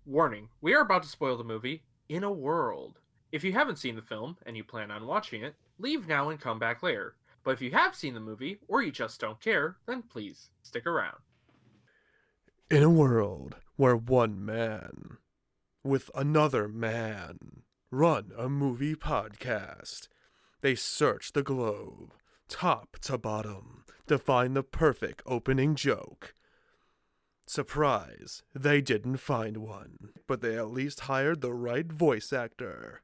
Warning, we are about to spoil the movie In a World. If you haven't seen the film and you plan on watching it, leave now and come back later. But if you have seen the movie or you just don't care, then please stick around. In a world where one man with another man run a movie podcast, they search the globe, top to bottom, to find the perfect opening joke. Surprise, they didn't find one, but they at least hired the right voice actor.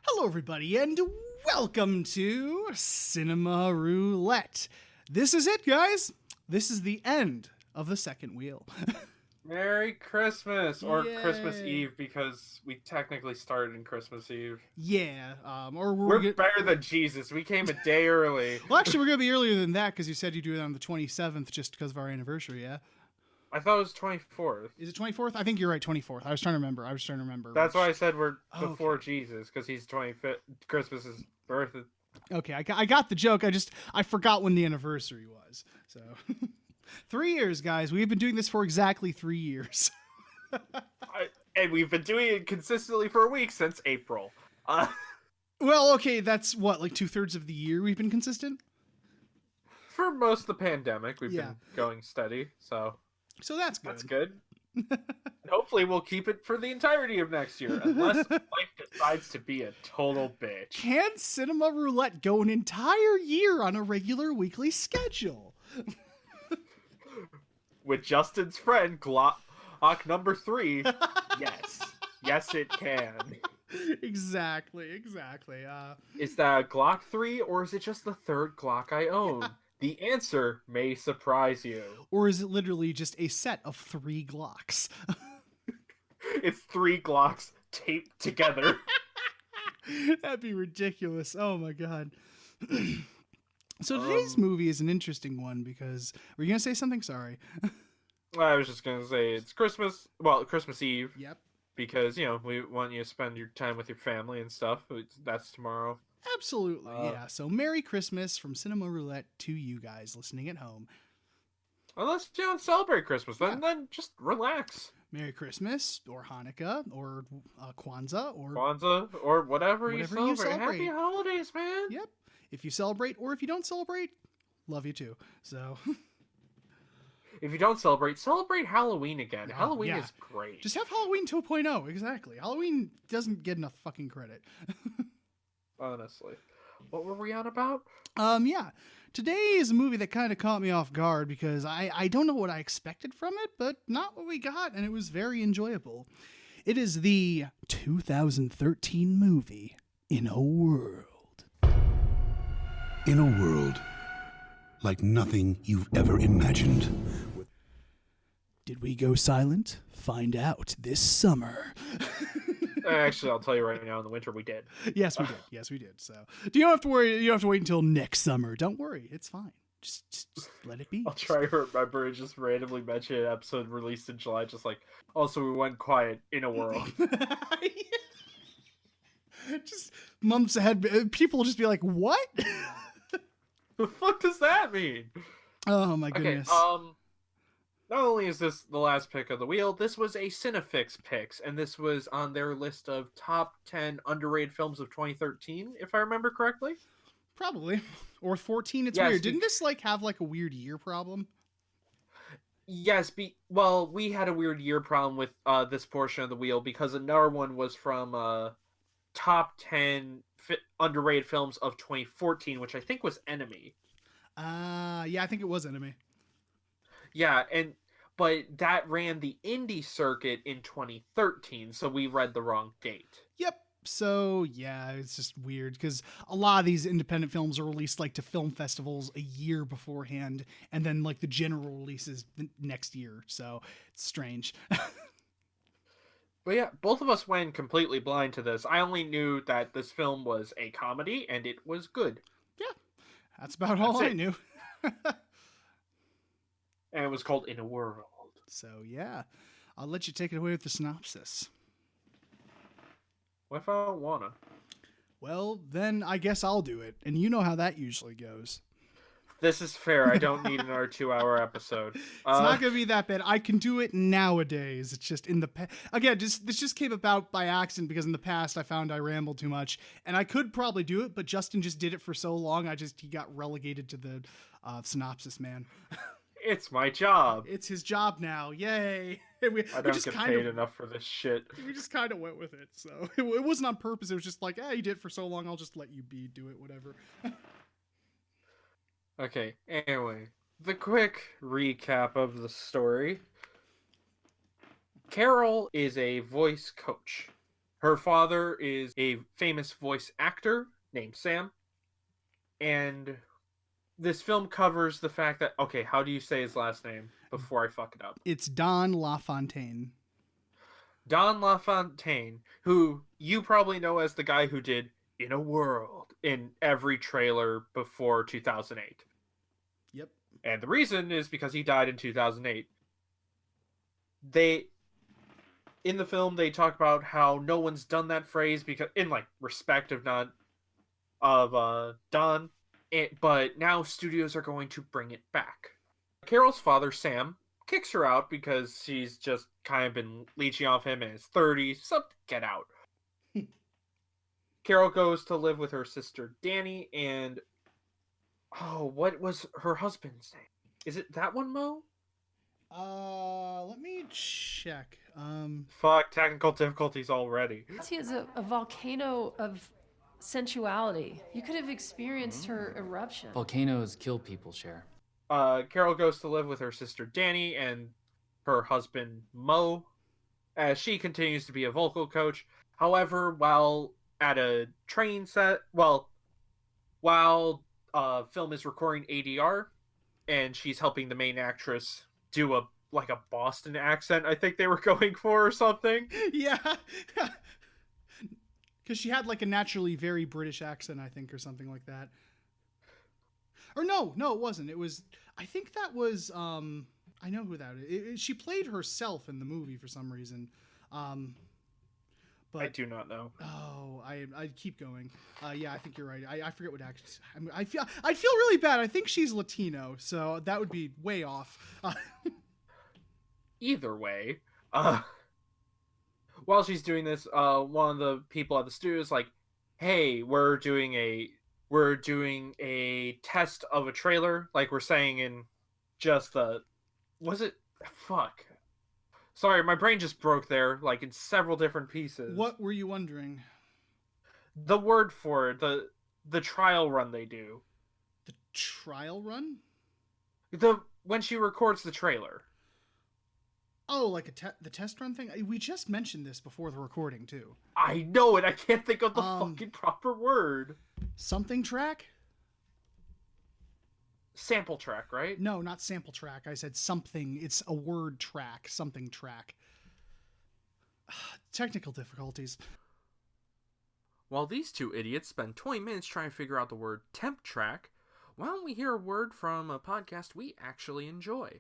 Hello, everybody, and welcome to Cinema Roulette. This is it, guys. This is the end of the second wheel. Merry Christmas! Or Yay. Christmas Eve, because we technically started in Christmas Eve. Yeah, We're better than Jesus. We came a day early. Well, actually, we're gonna be earlier than that because you said you do it on the 27th, just because of our anniversary. Yeah. I thought it was 24th. Is it 24th? I think you're right. 24th. I was trying to remember. That's why I said we're before Jesus, because he's 25th. Christmas's birth. Okay, I got the joke. I forgot when the anniversary was. So, 3 years, guys. We've been doing this for exactly 3 years. And we've been doing it consistently for a week since April. Well, okay, that's what, like 2/3 of the year we've been consistent? For most of the pandemic, we've been going steady, so that's good. That's good. Hopefully we'll keep it for the entirety of next year, unless life decides to be a total bitch. Can Cinema Roulette go an entire year on a regular weekly schedule? With Justin's friend, Glock number 3, yes. Yes, it can. Exactly. Is that a Glock 3, or is it just the third Glock I own? The answer may surprise you. Or is it literally just a set of 3 Glocks? It's 3 Glocks taped together. That'd be ridiculous. Oh my god. So today's movie is an interesting one because... Were you going to say something? Sorry. I was just going to say it's Christmas. Well, Christmas Eve. Yep. Because, we want you to spend your time with your family and stuff. That's tomorrow. Absolutely, yeah. So Merry Christmas from Cinema Roulette to you guys listening at home. Unless you don't celebrate Christmas, then just relax. Merry Christmas, or Hanukkah, or Kwanzaa, or whatever you celebrate. Happy holidays, man. Yep. If you celebrate, or if you don't celebrate, love you too. So... If you don't celebrate Halloween again. Halloween is great. Just have Halloween 2.0, exactly. Halloween doesn't get enough fucking credit. Honestly. What were we on about? Yeah. Today is a movie that kind of caught me off guard because I don't know what I expected from it, but not what we got, and it was very enjoyable. It is the 2013 movie, In a World. In a world like nothing you've ever imagined. Did we go silent? Find out this summer. Actually, I'll tell you right now, in the winter we did. Yes, we did. So, you don't have to worry. You don't have to wait until next summer. Don't worry. It's fine. Just let it be. I'll try to remember and just randomly mention an episode released in July, just like, also we went quiet in a world. Just months ahead, people will just be like, what? The fuck does that mean? Oh my goodness. Okay, not only is this the last pick of the wheel, this was a Cinefix picks, and this was on their list of top 10 underrated films of 2013, if I remember correctly. Probably. Or 14, it's weird. Didn't this have a weird year problem? Yes, we had a weird year problem with this portion of the wheel, because another one was from top 10 underrated films of 2014, which I think was Enemy. Yeah, I think it was Enemy. Yeah, but that ran the indie circuit in 2013, so we read the wrong date. Yep. So, yeah, it's just weird because a lot of these independent films are released to film festivals a year beforehand, and then the general releases the next year. So it's strange. But yeah, both of us went completely blind to this. I only knew that this film was a comedy, and it was good. Yeah, that's about all I knew. And it was called In a World. So, yeah. I'll let you take it away with the synopsis. What if I don't wanna? Well, then I guess I'll do it. And you know how that usually goes. This is fair. I don't need another 2-hour episode. It's not going to be that bad. I can do it nowadays. It's just in the again, this just came about by accident because in the past I found I rambled too much, and I could probably do it, but Justin just did it for so long. He got relegated to the synopsis man. It's my job. It's his job now. Yay! I don't get paid enough for this shit. We just kind of went with it, so it wasn't on purpose. It was just like, you did it for so long. I'll just let you do it, whatever. Okay, anyway, the quick recap of the story. Carol is a voice coach. Her father is a famous voice actor named Sam. And this film covers the fact that, okay, how do you say his last name before I fuck it up? It's Don LaFontaine. Don LaFontaine, who you probably know as the guy who did In a World in every trailer before 2008. Yep. And the reason is because he died in 2008. In the film, they talk about how no one's done that phrase because, in like respect of Don, but now studios are going to bring it back. Carol's father, Sam, kicks her out because she's just kind of been leeching off him in his 30s. So get out. Carol goes to live with her sister Danny and what was her husband's name? Is it that one, Mo? Let me check. Fuck, technical difficulties already. She is a volcano of sensuality. You could have experienced her eruption. Volcanoes kill people, Cher. Carol goes to live with her sister Danny and her husband Mo, as she continues to be a vocal coach. However, while at a training set, while film is recording ADR, and she's helping the main actress do a Boston accent, I think they were going for or something. Yeah. Because she had like a naturally very British accent, I think, or something like that. Or no, it wasn't. It was, I think that was, I know who that is. She played herself in the movie for some reason. But I do not know. Oh, I keep going. Yeah, I think you're right. I forget what actress. I feel really bad. I think she's Latino, so that would be way off. Either way, while she's doing this, one of the people at the studio is like, "Hey, we're doing a test of a trailer, like we're saying in just the, was it? Fuck." Sorry, my brain just broke there, like in several different pieces. What were you wondering? The word for it, the trial run they do. The trial run? When she records the trailer. Oh, like the test run thing? We just mentioned this before the recording, too. I know it, I can't think of the fucking proper word. Something track? Sample track, right? No, not sample track. I said something. It's a word track. Something track. Technical difficulties. While these two idiots spend 20 minutes trying to figure out the word temp track, why don't we hear a word from a podcast we actually enjoy?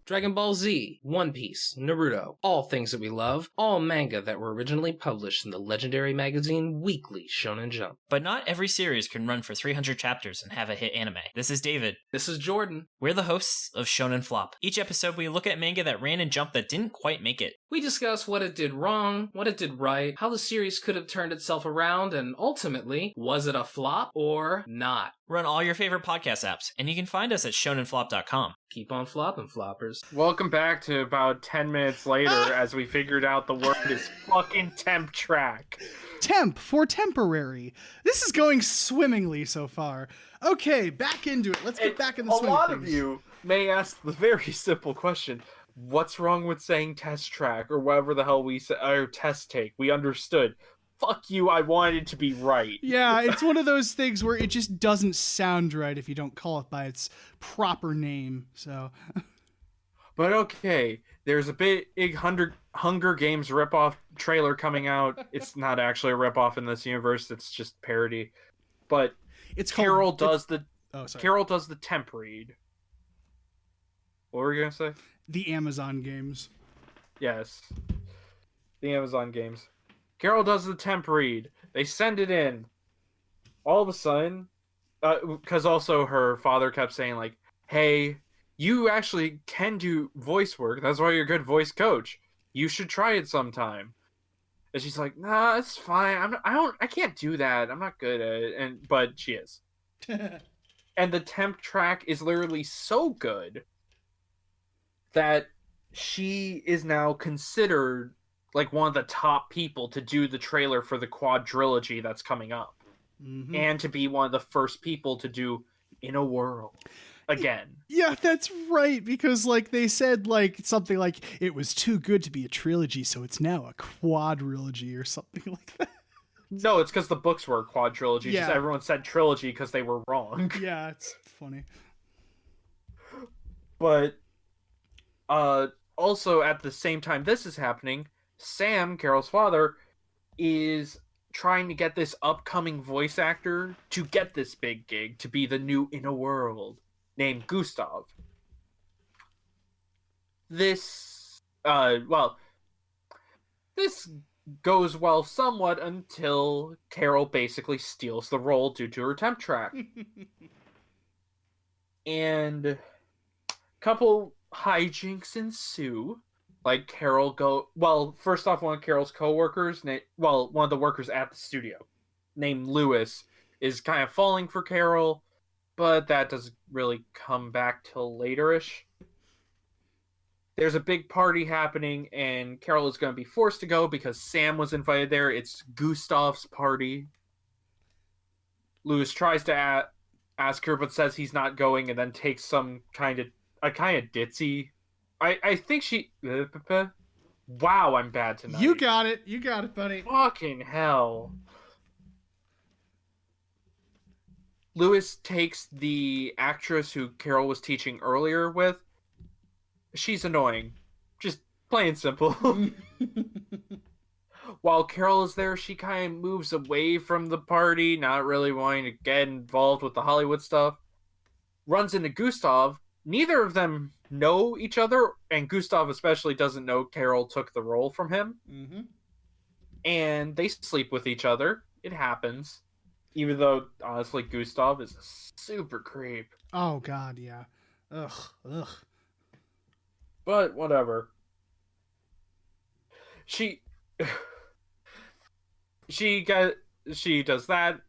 Dragon Ball Z, One Piece, Naruto, all things that we love, all manga that were originally published in the legendary magazine Weekly Shonen Jump. But not every series can run for 300 chapters and have a hit anime. This is David. This is Jordan. We're the hosts of Shonen Flop. Each episode we look at manga that ran in Jump that didn't quite make it. We discuss what it did wrong, what it did right, how the series could have turned itself around, and ultimately, was it a flop or not? We're on all your favorite podcast apps, and you can find us at shonenflop.com. Keep on flopping, floppers. Welcome back to about 10 minutes later as we figured out the word is fucking temp track. Temp for temporary. This is going swimmingly so far. Okay, back into it. Let's get back in the swing A lot of of things. you may ask the very simple question, what's wrong with saying test track or whatever the hell we say, or test take? We understood. Fuck you, I wanted it to be right. Yeah, it's one of those things where it just doesn't sound right if you don't call it by its proper name. So, But okay, there's a big Hunger Games ripoff trailer coming out. It's not actually a ripoff in this universe, it's just parody. But it's Carol called, does Carol does the temp read. What were you gonna say? the Amazon games. Yes. The Amazon games. Carol does the temp read. They send it in. All of a sudden, because also her father kept saying, like, hey, you actually can do voice work. That's why you're a good voice coach. You should try it sometime. And she's like, nah, it's fine. I can't do that. I'm not good at it. But she is. And the temp track is literally so good that she is now considered like one of the top people to do the trailer for the quadrilogy that's coming up. Mm-hmm. And to be one of the first people to do In a World again. Yeah, that's right, because like they said like something like it was too good to be a trilogy, so it's now a quadrilogy or something like that. No, it's because the books were a quadrilogy. Yeah. Just everyone said trilogy because they were wrong. Yeah, it's funny. But also at the same time this is happening, Sam, Carol's father, is trying to get this upcoming voice actor to get this big gig to be the new In a World, named Gustav. This this goes well somewhat until Carol basically steals the role due to her temp track. And a couple hijinks ensue. Like Carol first off, one of Carol's co-workers, one of the workers at the studio, named Lewis, is kind of falling for Carol, but that doesn't really come back till laterish. There's a big party happening, and Carol is going to be forced to go because Sam was invited there. It's Gustav's party. Lewis tries to ask her, but says he's not going, and then takes some kind of ditzy. I think she... Wow, I'm bad tonight. You got it, buddy. Fucking hell. Lewis takes the actress who Carol was teaching earlier with. She's annoying. Just plain simple. While Carol is there, she kind of moves away from the party, not really wanting to get involved with the Hollywood stuff. Runs into Gustav. Neither of them know each other, and Gustav especially doesn't know Carol took the role from him. Mm-hmm. And they sleep with each other. It happens. Even though, honestly, Gustav is a super creep. Oh, God, yeah. Ugh. But, whatever. She does that.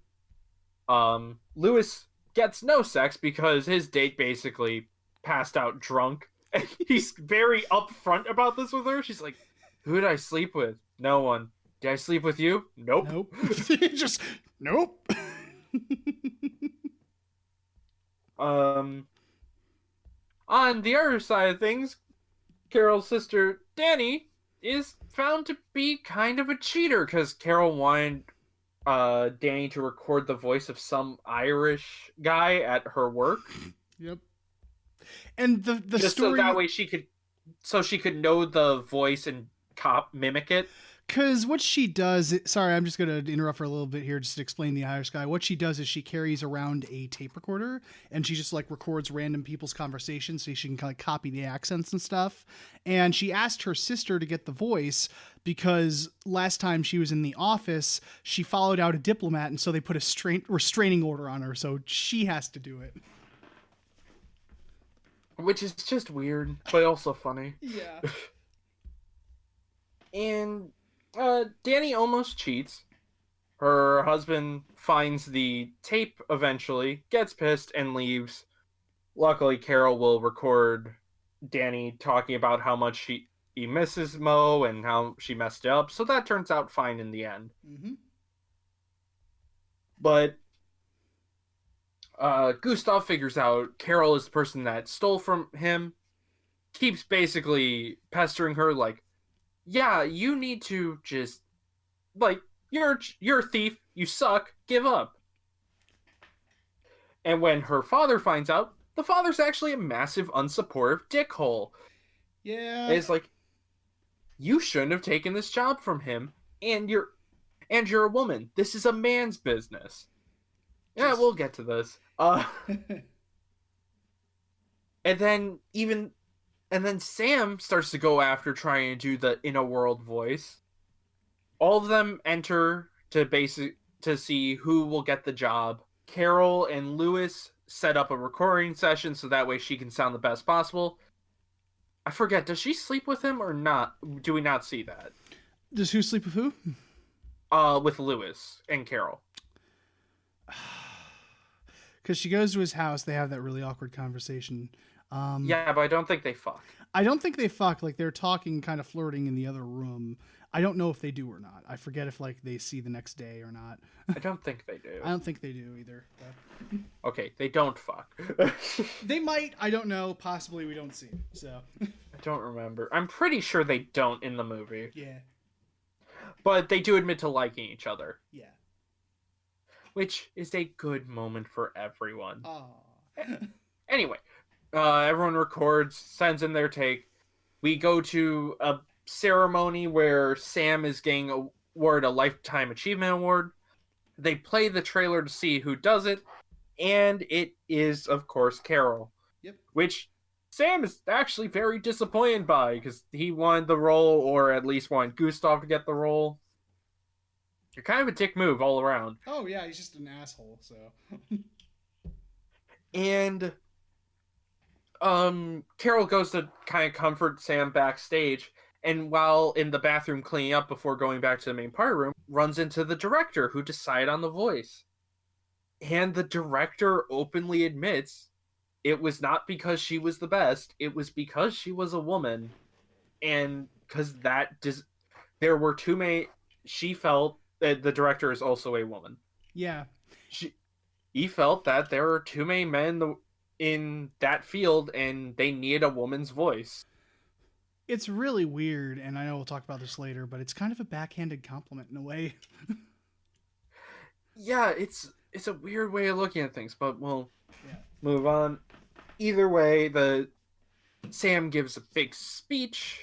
Lewis gets no sex because his date basically passed out drunk. And he's very upfront about this with her. She's like, who did I sleep with? No one. Did I sleep with you? Nope. Just, nope. On the other side of things, Carol's sister, Danny, is found to be kind of a cheater because Carol wanted Danny to record the voice of some Irish guy at her work. Yep. And the just story... so that way she could know the voice and mimic it. Because what she does... Sorry, I'm just going to interrupt for a little bit here just to explain the Irish guy. What she does is she carries around a tape recorder, and she just, like, records random people's conversations so she can, like, copy the accents and stuff. And she asked her sister to get the voice because last time she was in the office, she followed out a diplomat, and so they put a restraining order on her, so she has to do it. Which is just weird, but also funny. Yeah. And Danny almost cheats. Her husband finds the tape eventually, gets pissed, and leaves. Luckily, Carol will record Danny talking about how much he misses Mo and how she messed it up, so that turns out fine in the end. Mm-hmm. But Gustav figures out Carol is the person that stole from him, keeps basically pestering her like, yeah, you need to just, like, you're a thief, you suck, give up. And when her father finds out, the father's actually a massive unsupportive dickhole. Yeah. And it's like, you shouldn't have taken this job from him, and you're a woman. This is a man's business. Yeah, we'll get to this. And then Sam starts to go after trying to do the In a World voice. All of them enter to see who will get the job. Carol and Lewis set up a recording session so that way she can sound the best possible. I forget, does she sleep with him or not? Do we not see that? Does who sleep with who? With Lewis and Carol. Because she goes to his house, they have that really awkward conversation. Yeah, but I don't think they fuck. I don't think they fuck. Like, they're talking, kind of flirting in the other room. I don't know if they do or not. I forget if, like, they see the next day or not. I don't think they do. I don't think they do either. But... Okay, they don't fuck. They might. I don't know. Possibly we don't see it. So. I don't remember. I'm pretty sure they don't in the movie. Yeah. But they do admit to liking each other. Yeah. Which is a good moment for everyone. Aww. Anyway, everyone records, sends in their take. We go to a ceremony where Sam is getting awarded a Lifetime Achievement Award. They play the trailer to see who does it, and it is, of course, Carol. Yep. Which Sam is actually very disappointed by, because he wanted the role, or at least wanted Gustav to get the role. You're kind of a dick move all around. Oh, yeah, he's just an asshole, so... And Carol goes to kind of comfort Sam backstage, and while in the bathroom cleaning up before going back to the main party room, runs into the director who decided on the voice. And the director openly admits it was not because she was the best, it was because she was a woman. And because there were too many... She felt that the director is also a woman. Yeah. He felt that there were too many men in that field, and they needed a woman's voice. It's really weird, and I know we'll talk about this later, but it's kind of a backhanded compliment in a way. Yeah, it's a weird way of looking at things, but we'll move on. Either way, Sam gives a big speech,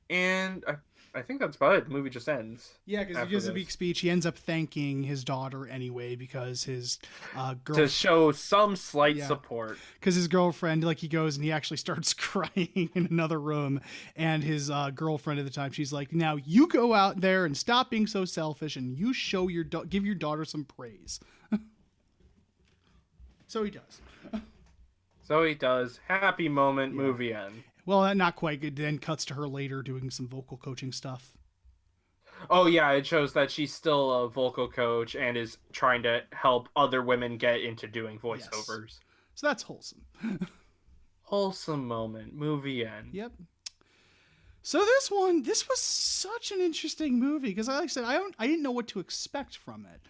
and I think that's about it. The movie just ends. Yeah, because he gives a big speech. He ends up thanking his daughter anyway because his girl... To show some slight support. Because his girlfriend, like, he goes and he actually starts crying in another room. And his girlfriend at the time, she's like, now you go out there and stop being so selfish and you show give your daughter some praise. So he does. So he does. Happy moment, movie end. Well, not quite good. Then cuts to her later doing some vocal coaching stuff. Oh, yeah, it shows that she's still a vocal coach and is trying to help other women get into doing voiceovers. Yes. So that's wholesome. Wholesome moment. Movie end. Yep. So this was such an interesting movie because, like I said, I didn't know what to expect from it.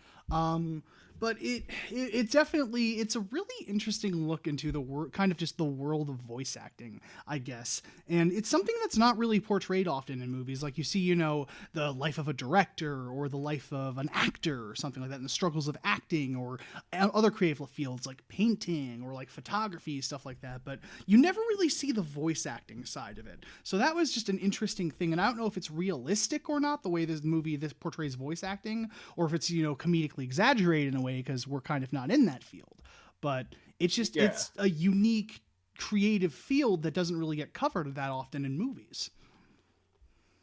But it definitely, it's a really interesting look into the kind of just the world of voice acting, I guess. And it's something that's not really portrayed often in movies. Like you see, the life of a director or the life of an actor or something like that, and the struggles of acting or other creative fields like painting or like photography, stuff like that. But you never really see the voice acting side of it. So that was just an interesting thing. And I don't know if it's realistic or not, the way this portrays voice acting, or if it's, comedically exaggerated in a way, because we're kind of not in that field, but it's just it's a unique creative field that doesn't really get covered that often in movies.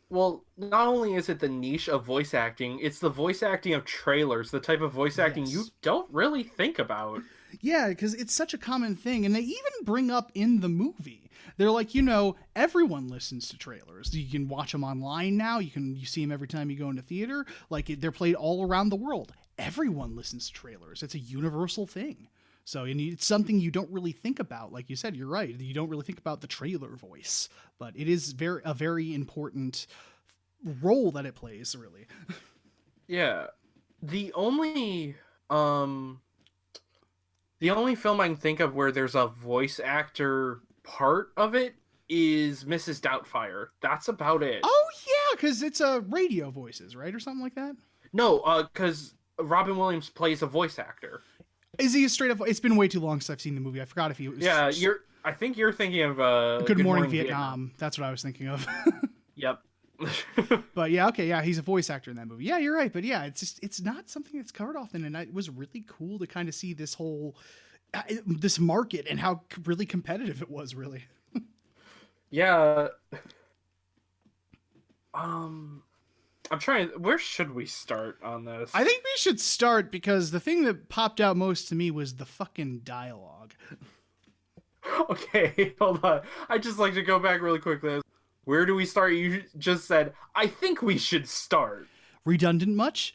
Well, not only is it the niche of voice acting, it's the voice acting of trailers, the type of voice acting you don't really think about. Yeah, because it's such a common thing, and they even bring up in the movie. They're like, everyone listens to trailers. You can watch them online now. You see them every time you go into theater. Like, they're played all around the world. Everyone listens to trailers. It's a universal thing. So it's something you don't really think about. Like you said, you're right. You don't really think about the trailer voice, but it is a very important role that it plays, really. Yeah. The only film I can think of where there's a voice actor part of it is Mrs. Doubtfire. That's about it. Oh, yeah, because it's radio voices, right? Or something like that? No, because Robin Williams plays a voice actor. Is he a straight up... It's been way too long since I've seen the movie. I forgot if he was... Yeah, I think you're thinking of Good Morning Vietnam. That's what I was thinking of. Yep. But yeah, okay, yeah, he's a voice actor in that movie. Yeah, you're right. But yeah, it's not something that's covered often, and it was really cool to kind of see this whole... this market and how really competitive it was, really. Yeah. I'm trying. Where should we start on this? I think we should start because the thing that popped out most to me was the fucking dialogue. Okay, hold on. I just like to go back really quickly. Where do we start? You just said, I think we should start. Redundant much?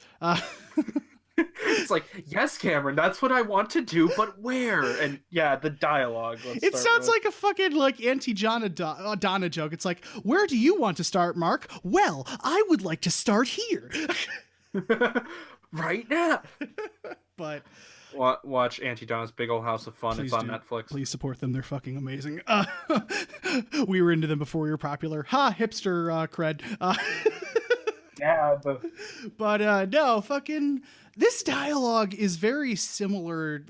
It's like, yes, Cameron, that's what I want to do, but where? And yeah, the dialogue. It sounds like a fucking Auntie Donna joke. It's like, where do you want to start, Mark? Well, I would like to start here. Right now. But watch Auntie Donna's Big Old House of Fun. It's on Netflix. Please support them. They're fucking amazing. We were into them before we were popular. Ha, hipster cred. Yeah, but no, fucking this dialogue is very similar.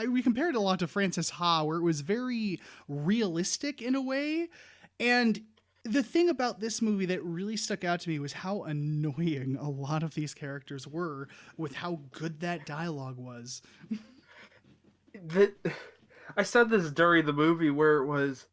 We compared it a lot to Frances Ha, where it was very realistic in a way. And the thing about this movie that really stuck out to me was how annoying a lot of these characters were with how good that dialogue was. I said this during the movie where it was,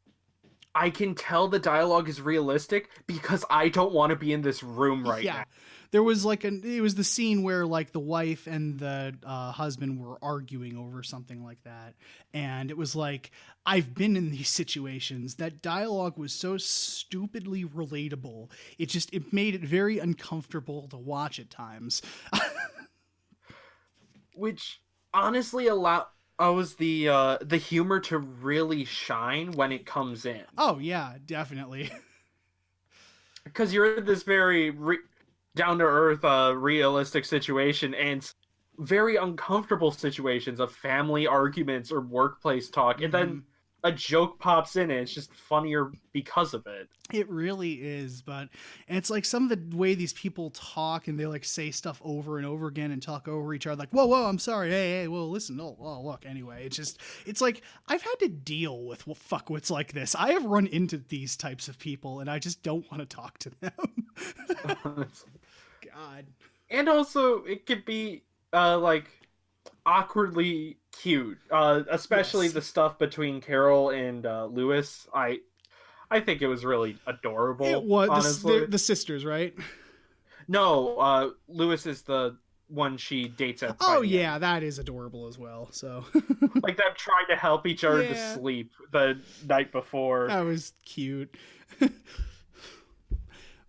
I can tell the dialogue is realistic because I don't want to be in this room right now. There was it was the scene where the wife and the husband were arguing over something like that. And it was like, I've been in these situations. That dialogue was so stupidly relatable. It made it very uncomfortable to watch at times. Which honestly allows the humor to really shine when it comes in. Oh yeah, definitely. Because you're in this very down-to-earth, realistic situation, and very uncomfortable situations of family arguments or workplace talk, and then a joke pops in, and it's just funnier because of it. It really is, and it's like some of the way these people talk, and they say stuff over and over again and talk over each other, like, whoa, I'm sorry, hey, well, listen, look, anyway, it's like, I've had to deal with fuckwits like this. I have run into these types of people, and I just don't want to talk to them. God. And also, it could be, awkwardly cute, especially the stuff between Carol and Lewis. I think it was really adorable. It was honestly. the sisters, right? No, Lewis is the one she dates at. Oh yeah, that is adorable as well. So like them trying to help each other to sleep the night before. That was cute.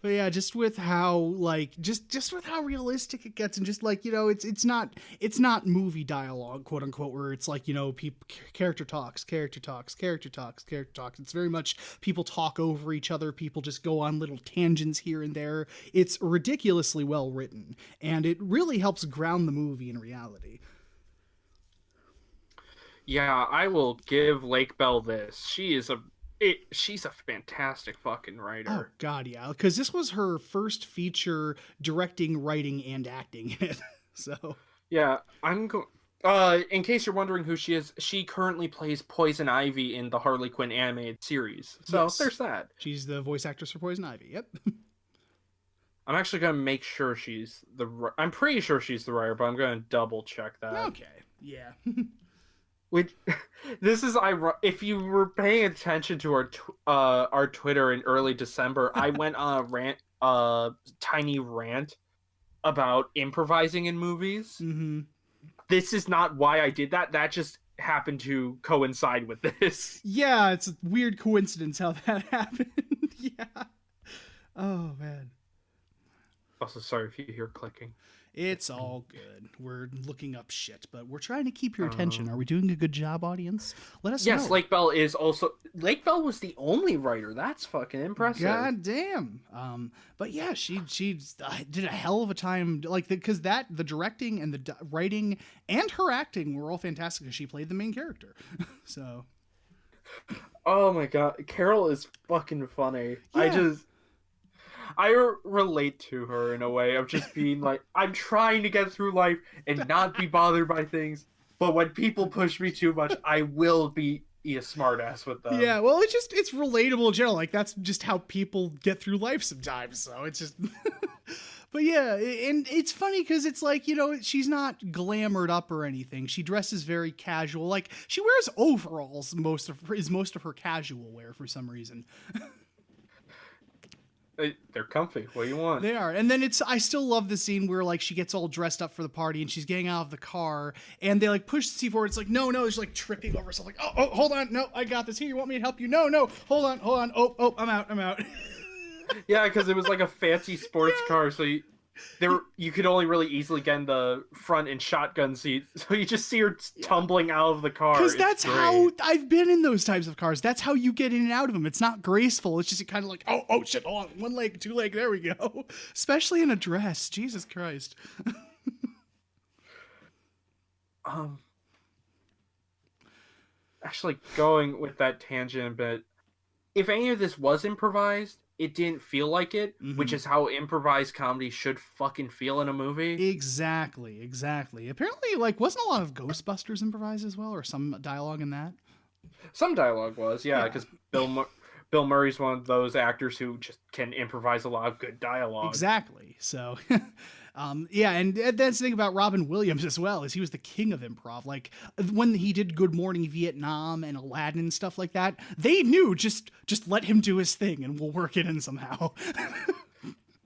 But yeah, just with how just with how realistic it gets, and just it's not movie dialogue, quote unquote, where it's character talks. It's very much people talk over each other. People just go on little tangents here and there. It's ridiculously well written, and it really helps ground the movie in reality. Yeah, I will give Lake Bell this. She's a fantastic fucking writer. Oh god, yeah, because this was her first feature directing, writing, and acting in it. So yeah, in case you're wondering who she is, she currently plays Poison Ivy in the Harley Quinn animated series. So there's that. She's the voice actress for Poison Ivy. Yep. I'm actually gonna make sure I'm pretty sure she's the writer, but I'm gonna double check that. Okay. Yeah. If you were paying attention to our Twitter in early December, I went on a tiny rant about improvising in movies. Mm-hmm. This is not why I did that. That just happened to coincide with this. Yeah, it's a weird coincidence how that happened. Yeah. Oh man. Also, sorry if you hear clicking. It's all good. We're looking up shit, but we're trying to keep your attention. Are we doing a good job, audience? Let us know. Yes, Lake Bell was the only writer. That's fucking impressive. God damn. But yeah, she did a hell of a time. Because the directing and the writing and her acting were all fantastic. Because she played the main character. So. Oh my god, Carol is fucking funny. Yeah. I relate to her in a way of just being like, I'm trying to get through life and not be bothered by things, but when people push me too much, I will be a smartass with them. Yeah, well, it's relatable in general. That's just how people get through life sometimes. So it's just, but yeah, and it's funny because it's she's not glamored up or anything. She dresses very casual. She wears overalls most of her casual wear for some reason. They're comfy. What do you want? They are. And then I still love the scene where like she gets all dressed up for the party and she's getting out of the car and they like push the seat forward. It's like, no, she's like tripping over something. Like, oh, hold on. No, I got this. Here, you want me to help you? No, hold on. Oh, I'm out. Yeah, because it was like a fancy sports car, so you could only really easily get in the front and shotgun seat, so you just see her tumbling out of the car. Because that's how I've been in those types of cars. That's how you get in and out of them. It's not graceful. It's just kind of like, oh shit, hold on, one leg, two leg, there we go. Especially in a dress. Jesus Christ. Actually, going with that tangent a bit, if any of this was improvised, it didn't feel like it, which is how improvised comedy should fucking feel in a movie. Exactly. Apparently, like, wasn't a lot of Ghostbusters improvised as well, or some dialogue in that? Some dialogue was, yeah, because Bill Murray's one of those actors who just can improvise a lot of good dialogue. Exactly. So, and that's the thing about Robin Williams as well, is he was the king of improv. Like, when he did Good Morning Vietnam and Aladdin and stuff like that, they knew just let him do his thing and we'll work it in somehow.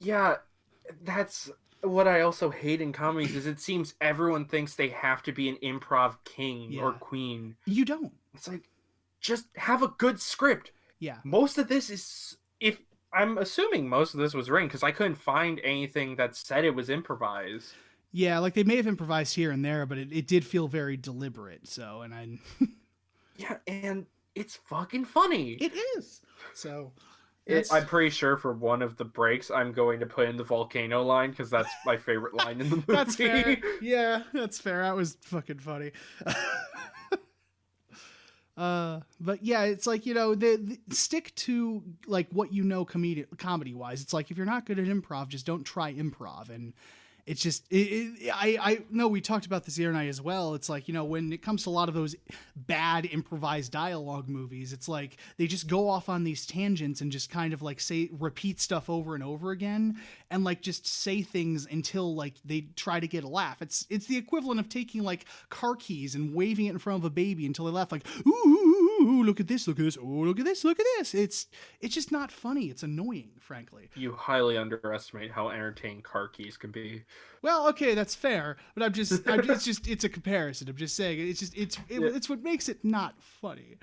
Yeah, that's what I also hate in comedies, is it seems everyone thinks they have to be an improv king or queen. You don't. It's like, just have a good script. Yeah. Most of this is, I'm assuming most of this was written, because I couldn't find anything that said it was improvised. Yeah, like they may have improvised here and there, but it did feel very deliberate. So, Yeah, and it's fucking funny. It is. So, I'm pretty sure for one of the breaks, I'm going to put in the volcano line, because that's my favorite line in the movie. That's fair. Yeah, that's fair. That was fucking funny. But yeah, it's like, the stick to like what comedy wise. It's like, if you're not good at improv, just don't try improv. And it's just, I know we talked about this the other night as well. It's like, when it comes to a lot of those bad improvised dialogue movies, it's like they just go off on these tangents and just kind of like repeat stuff over and over again, and like just say things until like they try to get a laugh. It's the equivalent of taking like car keys and waving it in front of a baby until they laugh, like, ooh, look at this, oh, look at this. It's just not funny. It's annoying, frankly. You highly underestimate how entertaining car keys can be. Well, okay, that's fair, but it's a comparison. I'm just saying, it's what makes it not funny.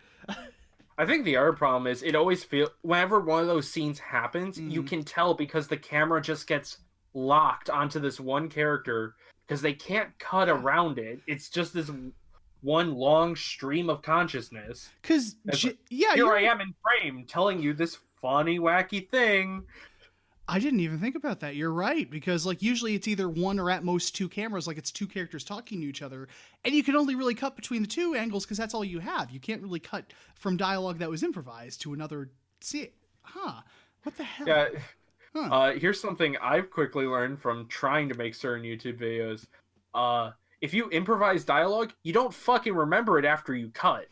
I think the other problem is it always feels, whenever one of those scenes happens, you can tell because the camera just gets locked onto this one character because they can't cut around it. It's just this one long stream of consciousness. Because, here I am in frame telling you this funny, wacky thing. I didn't even think about that. You're right, because like usually it's either one or at most two cameras, like it's two characters talking to each other, and you can only really cut between the two angles because that's all you have. You can't really cut from dialogue that was improvised to another scene. What the hell? Yeah. Here's something I've quickly learned from trying to make certain YouTube videos. If you improvise dialogue, you don't fucking remember it after you cut.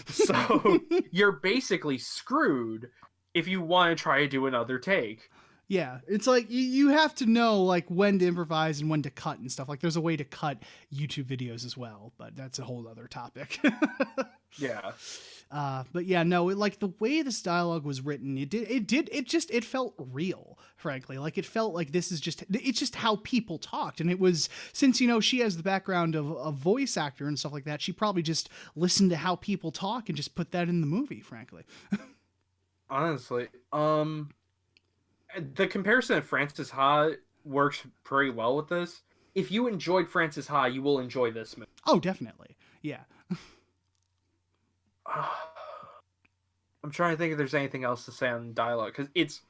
So you're basically screwed if you want to try to do another take. Yeah, it's like you have to know like when to improvise and when to cut and stuff. Like there's a way to cut YouTube videos as well, but that's a whole other topic. Yeah. But yeah, no, like the way this dialogue was written, it felt real, frankly. Like it felt like it's just how people talked. And it was, since, she has the background of a voice actor and stuff like that, she probably just listened to how people talk and just put that in the movie, frankly. Honestly, the comparison of Frances Ha works pretty well with this. If you enjoyed Frances Ha, you will enjoy this movie. Oh, definitely. Yeah. I'm trying to think if there's anything else to say on dialogue, because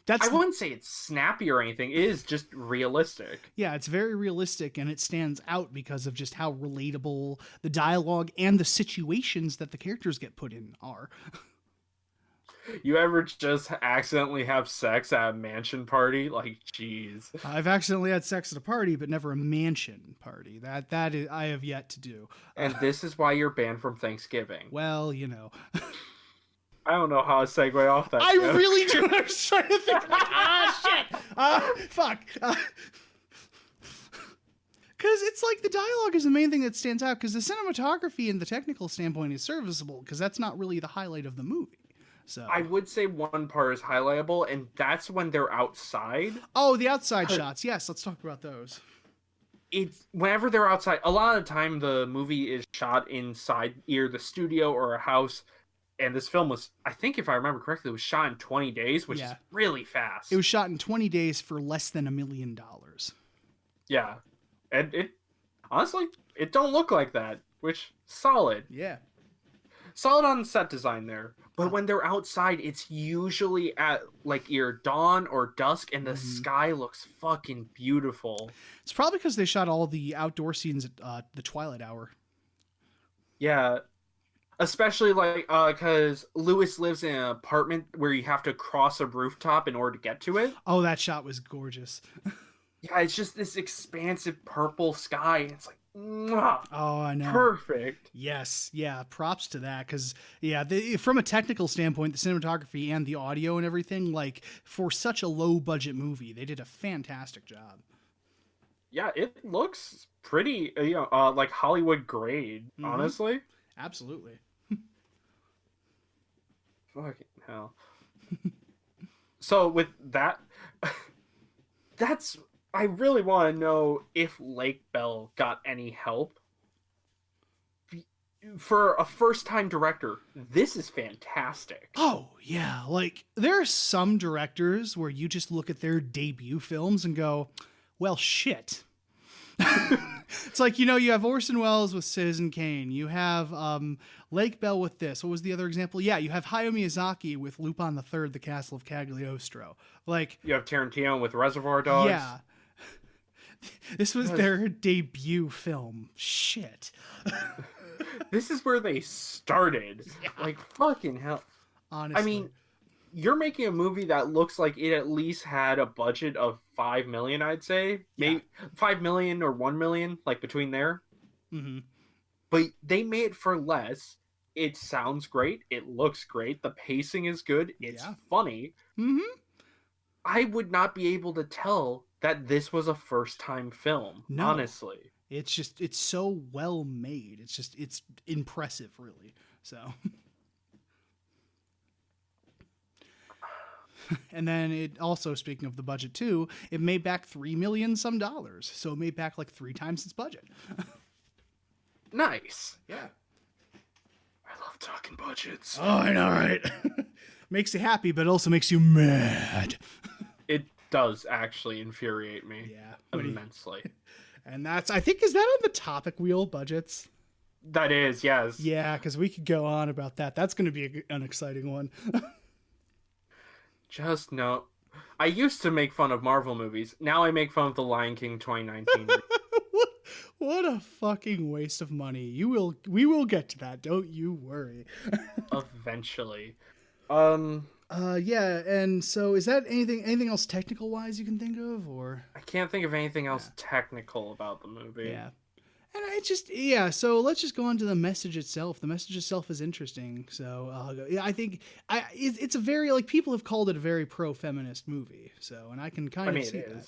I wouldn't say it's snappy or anything. It is just realistic. Yeah, it's very realistic, and it stands out because of just how relatable the dialogue and the situations that the characters get put in are. You ever just accidentally have sex at a mansion party? Like, jeez. I've accidentally had sex at a party, but never a mansion party. That is, I have yet to do. And this is why you're banned from Thanksgiving. Well, I don't know how to segue off that. I really do. I was trying to think. Shit. Fuck. Because it's like the dialogue is the main thing that stands out, because the cinematography and the technical standpoint is serviceable, because that's not really the highlight of the movie. So I would say one part is highlightable, and that's when they're outside. Oh, the outside shots. Yes, let's talk about those. It's whenever they're outside, a lot of the time the movie is shot inside either the studio or a house. And this film was, I think if I remember correctly, it was shot in 20 days, which is really fast. It was shot in 20 days for less than $1 million. Yeah. And it, honestly, it don't look like that, which, solid. Yeah. Solid on set design there. But when they're outside, it's usually at, like, either dawn or dusk, and the sky looks fucking beautiful. It's probably because they shot all the outdoor scenes at the twilight hour. Yeah. Especially, like, because Lewis lives in an apartment where you have to cross a rooftop in order to get to it. Oh, that shot was gorgeous. Yeah, it's just this expansive purple sky, and it's like, mwah, oh, I know. Perfect. Yes, yeah, props to that, because, yeah, from a technical standpoint, the cinematography and the audio and everything, like, for such a low-budget movie, they did a fantastic job. Yeah, it looks pretty, like Hollywood grade, honestly. Absolutely. Fucking hell. So with that, I really want to know if Lake Bell got any help. For a first-time director, this is fantastic. Oh, yeah. Like, there are some directors where you just look at their debut films and go, well, shit. It's like, you have Orson Welles with Citizen Kane. You have Lake Bell with this. What was the other example? Yeah, you have Hayao Miyazaki with Lupin the Third, The Castle of Cagliostro. Like, you have Tarantino with Reservoir Dogs. Yeah. This was their debut film. Shit. This is where they started. Yeah. Like, fucking hell. Honestly. I mean, you're making a movie that looks like it at least had a budget of $5 million, I'd say. Maybe $5 million or $1 million, like between there. Mm-hmm. But they made it for less. It sounds great. It looks great. The pacing is good. It's funny. Mm-hmm. I would not be able to tell that this was a first-time film, honestly. It's so well made. It's impressive, really. So... And then it also, speaking of the budget too, it made back $3 million some dollars. So it made back like 3 times its budget. Nice. Yeah. I love talking budgets. Oh, I know, right? Makes you happy, but also makes you mad. It does actually infuriate me. Yeah. Immensely. And I think, is that on the topic wheel, budgets? That is, yes. Yeah, because we could go on about that. That's going to be an exciting one. Just no. I used to make fun of Marvel movies. Now I make fun of The Lion King 2019. What a fucking waste of money. We will get to that. Don't you worry. Eventually. Yeah, and so is that anything else technical wise you can think of, or? I can't think of anything else technical about the movie. Yeah. And so let's just go on to the message itself. The message itself is interesting. So I think it's a very, like, people have called it a very pro-feminist movie. So, and I can kind of see that.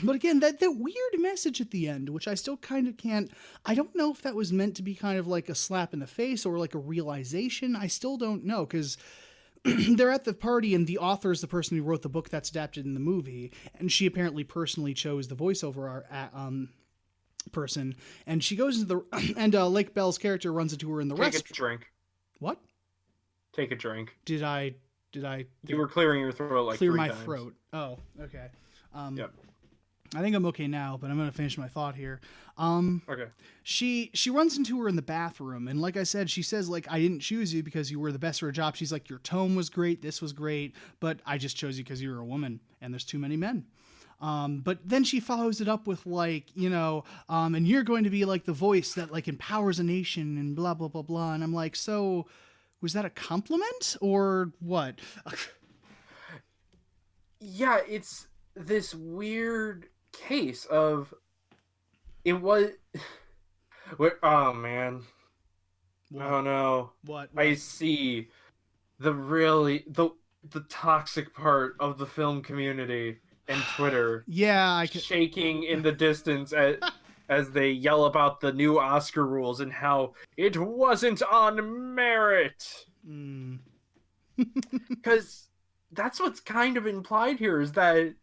But again, that weird message at the end, which I still kind of can't, I don't know if that was meant to be kind of like a slap in the face or like a realization. I still don't know, because they're at the party and the author is the person who wrote the book that's adapted in the movie. And she apparently personally chose the voiceover person, and she goes into the and Lake Bell's character runs into her in the restaurant. Take a drink. What? Take a drink. Did I? You were clearing your throat like clear 3 my times. throat. Oh, okay. Yep. I think I'm okay now, but I'm gonna finish my thought here. Okay. She runs into her in the bathroom, and like I said, she says, like, I didn't choose you because you were the best for a job. She's like, your tone was great, this was great, but I just chose you because you were a woman, and there's too many men. But then she follows it up with, like, and you're going to be like the voice that, like, empowers a nation and blah, blah, blah, blah. And I'm like, so was that a compliment or what? Yeah, it's this weird case of it was. Oh, man. What? Oh, no. What? I see the toxic part of the film community. And Twitter, shaking in the distance as they yell about the new Oscar rules and how it wasn't on merit. Because that's what's kind of implied here, is that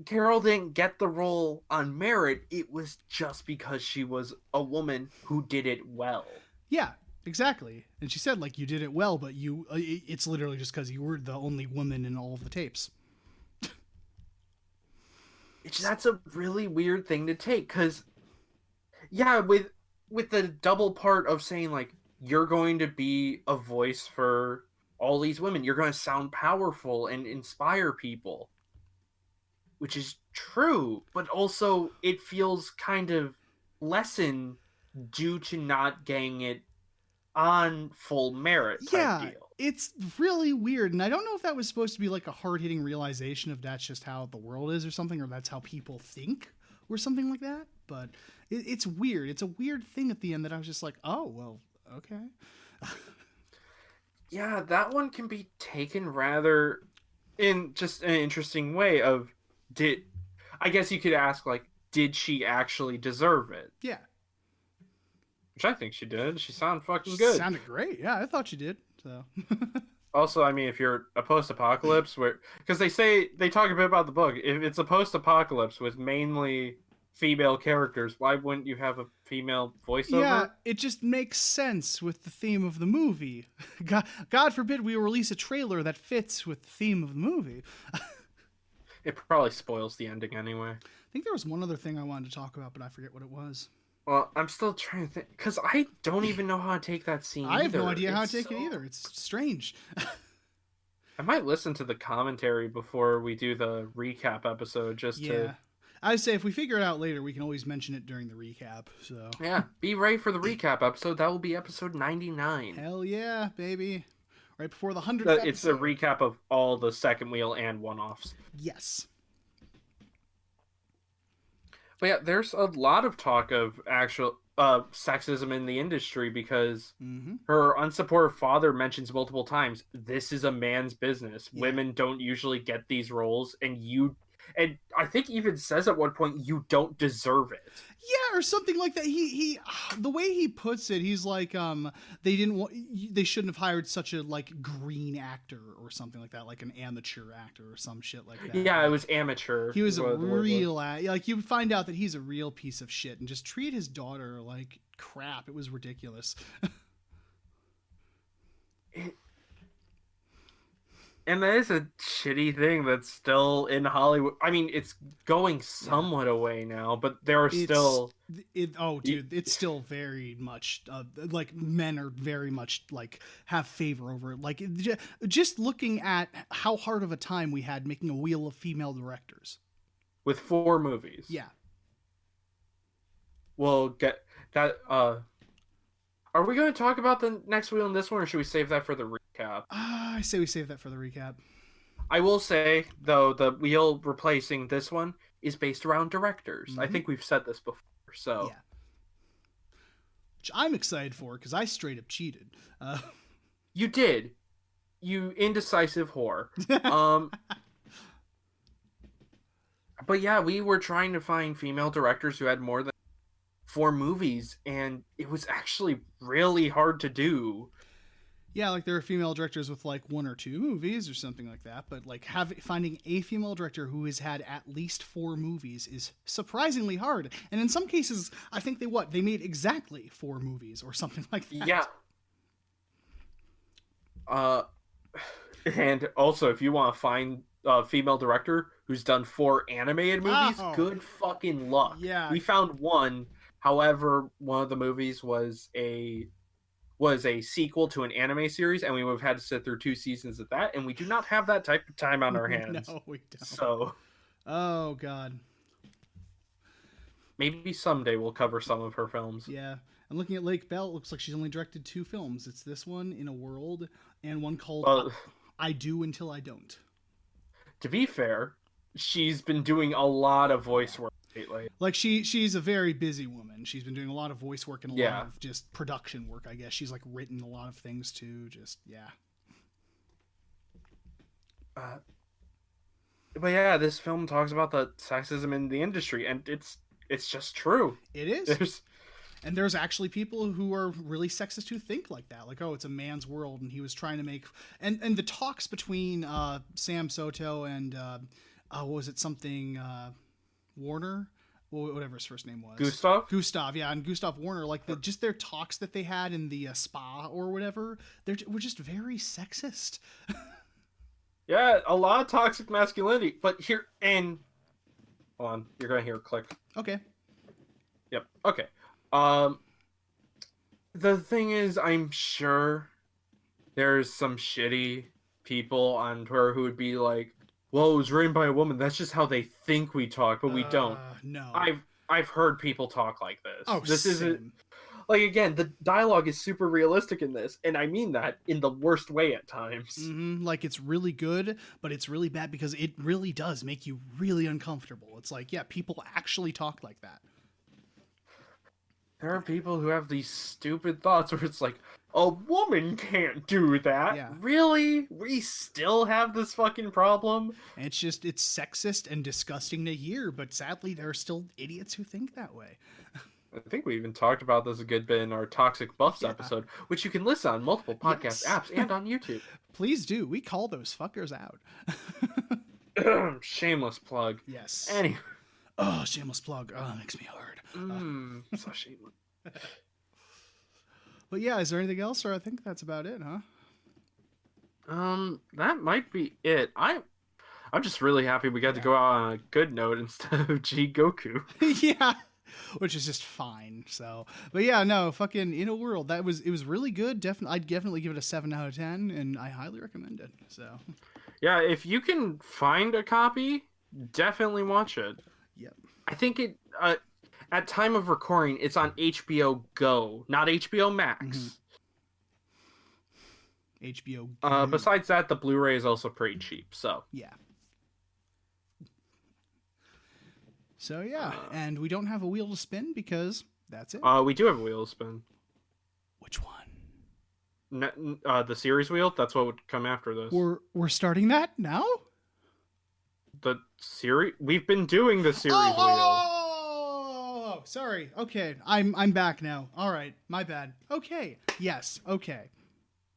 Carol didn't get the role on merit. It was just because she was a woman who did it well. Yeah, exactly. And she said, like, you did it well, but it's literally just because you were the only woman in all of the tapes. That's a really weird thing to take, because, yeah, with the double part of saying, like, you're going to be a voice for all these women. You're going to sound powerful and inspire people. Which is true, but also it feels kind of lessened due to not getting it on full merit type deal. It's really weird, and I don't know if that was supposed to be like a hard-hitting realization of that's just how the world is or something, or that's how people think or something like that, but it's weird. It's a weird thing at the end that I was just like, oh, well, okay. Yeah, that one can be taken rather in just an interesting way of, I guess you could ask, like, did she actually deserve it? Yeah. Which I think she did. She sounded fucking good. Sounded great. Yeah, I thought she did. So. Also, I mean, if you're a post-apocalypse, because they talk a bit about the book. If it's a post-apocalypse with mainly female characters, why wouldn't you have a female voiceover? Yeah, it just makes sense with the theme of the movie. God forbid we release a trailer that fits with the theme of the movie. It probably spoils the ending anyway. I think there was one other thing I wanted to talk about, but I forget what it was. Well, I'm still trying to think, because I don't even know how to take that scene I have either. no idea how to take it either. It's strange. I might listen to the commentary before we do the recap episode to... I'd say if we figure it out later, we can always mention it during the recap. So yeah, be ready for the recap episode. That will be episode 99. Hell yeah, baby. Right before the 100th episode. It's a recap of all the second wheel and one-offs. Yes. But yeah, there's a lot of talk of actual sexism in the industry because her unsupportive father mentions multiple times, this is a man's business. Yeah. Women don't usually get these roles, and I think even says at one point, you don't deserve it. Yeah, or something like that. He the way he puts it, he's like, they shouldn't have hired such a like green actor or something like that, like an amateur actor or some shit like that. Yeah, it was amateur. He was a real like you find out that he's a real piece of shit and just treat his daughter like crap. It was ridiculous. And that is a shitty thing that's still in Hollywood. I mean, it's going somewhat away now, but there are still... it's still very much... like, men are very much, like, have favor over it. Like, just looking at how hard of a time we had making a wheel of female directors. With 4 movies. Yeah. We'll get that... Are we going to talk about the next wheel in this one, or should we save that for the recap? I say we save that for the recap. I will say, though, the wheel replacing this one is based around directors. I think we've said this before, so... Yeah. Which I'm excited for, because I straight up cheated. You did. You indecisive whore. But yeah, we were trying to find female directors who had more than 4 movies, and it was actually really hard to do. Yeah, like there are female directors with like 1 or 2 movies or something like that, but like finding a female director who has had at least 4 movies is surprisingly hard. And in some cases, I think they made exactly 4 movies or something like that. Yeah. And also, if you want to find a female director who's done 4 animated movies, good fucking luck. Yeah. We found one. However, one of the movies was a sequel to an anime series, and we would have had to sit through 2 seasons of that, and we do not have that type of time on our hands. No, we don't. So, oh god, maybe someday we'll cover some of her films. Yeah, and looking at Lake Bell, it looks like she's only directed 2 films. It's this one, In a World, and one called I Do Until I Don't. To be fair, she's been doing a lot of voice work lately. Like she's a very busy woman. She's been doing a lot of voice work and a lot of just production work, I guess. She's like written a lot of things too. Just but yeah, this film talks about the sexism in the industry, and it's just true. It is. And there's actually people who are really sexist who think like that, like, oh, it's a man's world, and he was trying to make and the talks between Sam Soto and what was it, something Warner, whatever his first name was, Gustav, yeah, and Gustav Warner, like just their talks that they had in the spa or whatever, were just very sexist. Yeah, a lot of toxic masculinity. But here, and hold on, you're gonna hear a click. Okay. Yep. Okay. The thing is, I'm sure there's some shitty people on Twitter who would be like, well, it was written by a woman. That's just how they think we talk, but we don't. No. I've heard people talk like this. Oh, this isn't like, again, the dialogue is super realistic in this, and I mean that in the worst way at times. Mm-hmm. Like, it's really good, but it's really bad because it really does make you really uncomfortable. It's like, yeah, people actually talk like that. There are people who have these stupid thoughts where it's like, a woman can't do that. Yeah. Really? We still have this fucking problem? And it's sexist and disgusting to hear, but sadly there are still idiots who think that way. I think we even talked about this a good bit in our Toxic Buffs episode, which you can listen on multiple podcast apps and on YouTube. Please do. We call those fuckers out. Shameless plug. Yes. Anyway. Oh, shameless plug. Oh, that makes me hard. So shameless. But yeah, is there anything else, or I think that's about it, huh? That might be it. I'm just really happy we got to go out on a good note instead of G Goku. Yeah, which is just fine. So, but yeah, no, fucking In a World. It was really good. I'd definitely give it a 7 out of 10, and I highly recommend it. So, yeah, if you can find a copy, definitely watch it. Yep. I think it. At time of recording, it's on HBO Go, not HBO Max. HBO Go. Besides that, the Blu-ray is also pretty cheap, so. Yeah. So, yeah, and we don't have a wheel to spin because that's it. We do have a wheel to spin. Which one? The series wheel? That's what would come after this. We're starting that now? The series? We've been doing the series wheel. Oh, sorry. Okay, I'm back now. All right, my bad. Okay, yes, okay.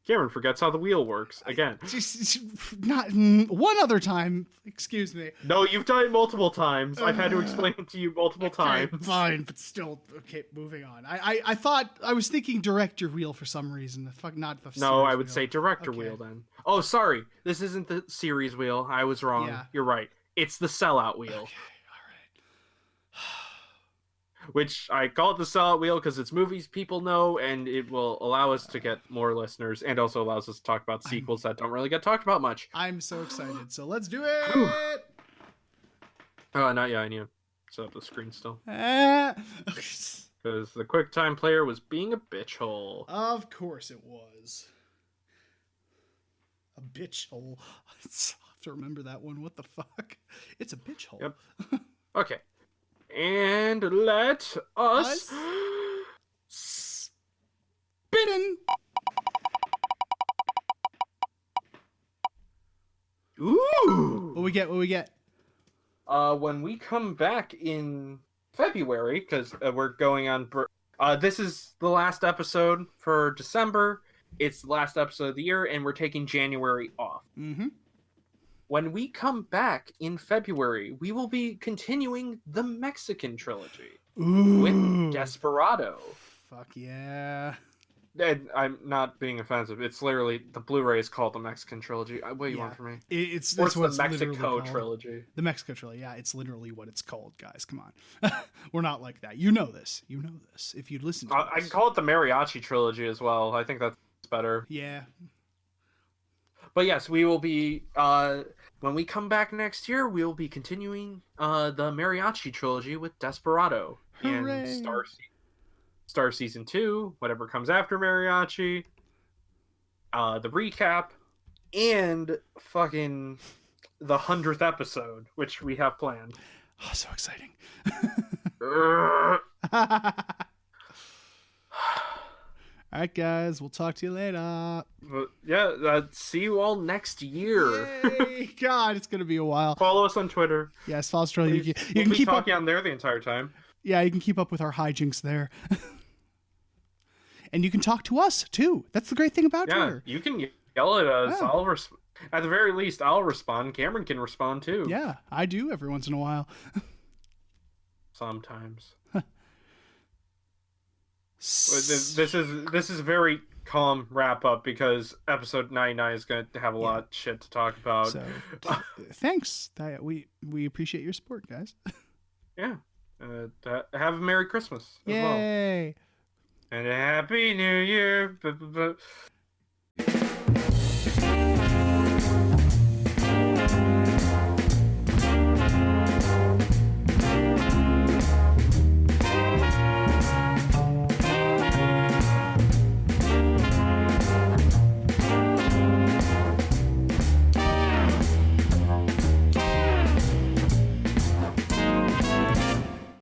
Cameron forgets how the wheel works again. Just not one other time. Excuse me. No, you've done it multiple times. I've had to explain it to you multiple times. Fine, but still, okay. Moving on. I thought I was thinking director wheel for some reason. Not the. No, I would wheel. say director wheel then. Oh, sorry. This isn't the series wheel. I was wrong. Yeah. You're right. It's the sellout wheel. Okay. Which I call it the sellout wheel because it's movies people know, and it will allow us to get more listeners, and also allows us to talk about sequels that don't really get talked about much. I'm so excited. So let's do it. Oh, not yet. I need to set up the screen still. Because the QuickTime player was being a bitch hole. Of course it was. A bitch hole. I have to remember that one. What the fuck? It's a bitch hole. Yep. Okay. And let us spin. Ooh. What we get? When we come back in February, because we're going on. This is the last episode for December. It's the last episode of the year, and we're taking January off. Mm-hmm. When we come back in February, we will be continuing the Mexican trilogy with Desperado. Fuck yeah. And I'm not being offensive. It's literally, the Blu-ray is called the Mexican trilogy. What do you want from me? It's the literally Mexico called. trilogy. The Mexico trilogy. Yeah, it's literally what it's called, guys. Come on. We're not like that. You know this. If you'd listen to this. I can call it the Mariachi trilogy as well. I think that's better. Yeah. But yes, we will be, when we come back next year, we will be continuing the Mariachi trilogy with Desperado. Hooray. And Star Season 2, whatever comes after Mariachi, the recap, and fucking the 100th episode, which we have planned. Oh, so exciting. All right, guys. We'll talk to you later. But yeah, see you all next year. Yay. God, it's going to be a while. Follow us on Twitter. Yes, follow us on Twitter. You We'll can be keep talking up. on there the entire time. Yeah, you can keep up with our hijinks there. And you can talk to us too. That's the great thing about Yeah, Twitter. you can yell at us. Yeah. At the very least, I'll respond. Cameron can respond too. Yeah, I do every once in a while. Sometimes. This is a very calm wrap up because episode 99 is going to have a lot of shit to talk about. So, thanks. We appreciate your support, guys. Yeah. Have a Merry Christmas as well. Yay! And a Happy New Year.